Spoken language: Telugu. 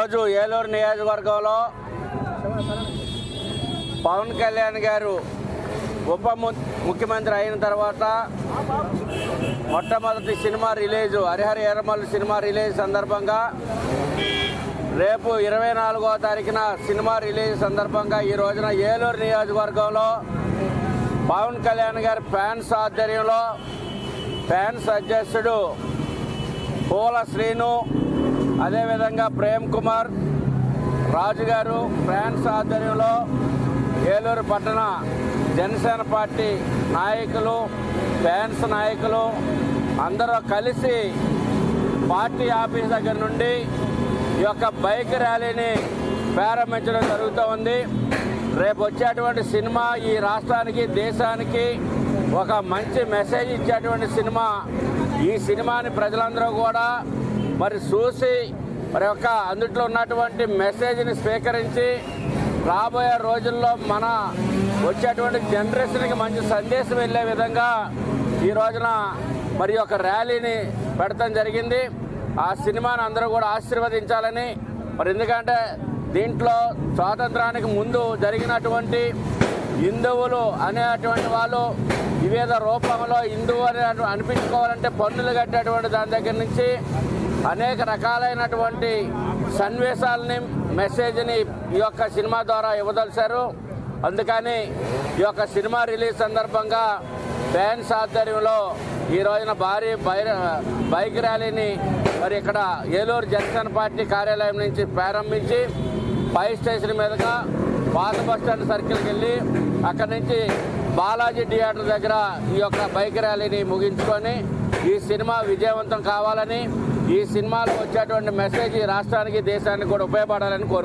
రోజు ఏలూరు నియోజకవర్గంలో పవన్ కళ్యాణ్ గారు ఉప ముఖ్యమంత్రి అయిన తర్వాత మొట్టమొదటి cinema release Harihara Veeramallu cinema release సందర్భంగా రేపు 24వ తారీఖున సినిమా రిలీజ్ సందర్భంగా ఈ రోజున ఏలూరు నియోజకవర్గంలో పవన్ కళ్యాణ్ గారి ఫ్యాన్స్ ఆధ్వర్యంలో ఫ్యాన్స్ అధ్యక్షుడు పూల శ్రీను, అదేవిధంగా ప్రేమ్ కుమార్ రాజు గారు ఫ్యాన్స్ ఆధ్వర్యంలో ఏలూరు పట్టణ జనసేన పార్టీ నాయకులు, ఫ్యాన్స్ నాయకులు అందరూ కలిసి పార్టీ ఆఫీస్ దగ్గర నుండి ఈ యొక్క బైక్ ర్యాలీని ప్రారంభించడం జరుగుతూ ఉంది. రేపు వచ్చేటువంటి సినిమా ఈ రాష్ట్రానికి, దేశానికి ఒక మంచి మెసేజ్ ఇచ్చేటువంటి సినిమా. ఈ సినిమాని ప్రజలందరూ కూడా మరి చూసి మరి యొక్క అందుట్లో ఉన్నటువంటి మెసేజ్ని స్వీకరించి రాబోయే రోజుల్లో మన వచ్చేటువంటి జనరేషన్కి మంచి సందేశం వెళ్ళే విధంగా ఈ రోజున మరి యొక్క ర్యాలీని పెడతాం జరిగింది. ఆ సినిమాని అందరూ కూడా ఆశీర్వదించాలని, మరి ఎందుకంటే దీంట్లో స్వాతంత్రానికి ముందు జరిగినటువంటి హిందువులు అనేటువంటి వాళ్ళు వివిధ రూపంలో హిందువు అని అనిపించుకోవాలంటే పన్నులు కట్టేటువంటి దాని దగ్గర నుంచి అనేక రకాలైనటువంటి సన్నివేశాలని, మెసేజ్ని ఈ యొక్క సినిమా ద్వారా ఇవ్వదలిచారు. అందుకని ఈ యొక్క సినిమా రిలీజ్ సందర్భంగా ఫ్యాన్స్ ఆధ్వర్యంలో ఈ రోజున భారీ బైక్ ర్యాలీని మరి ఇక్కడ ఏలూరు జనసేన పార్టీ కార్యాలయం నుంచి ప్రారంభించి ఫైర్ స్టేషన్ మీదుగా పాత బస్టాండ్ సర్కిల్కి వెళ్ళి అక్కడి నుంచి బాలాజీ థియేటర్ దగ్గర ఈ యొక్క బైక్ ర్యాలీని ముగించుకొని ఈ సినిమా విజయవంతం కావాలని, ఈ సినిమాలో వచ్చేటువంటి మెసేజ్ రాష్ట్రానికి, దేశానికి కూడా ఉపయోగపడాలని కోరుకుంటున్నాను.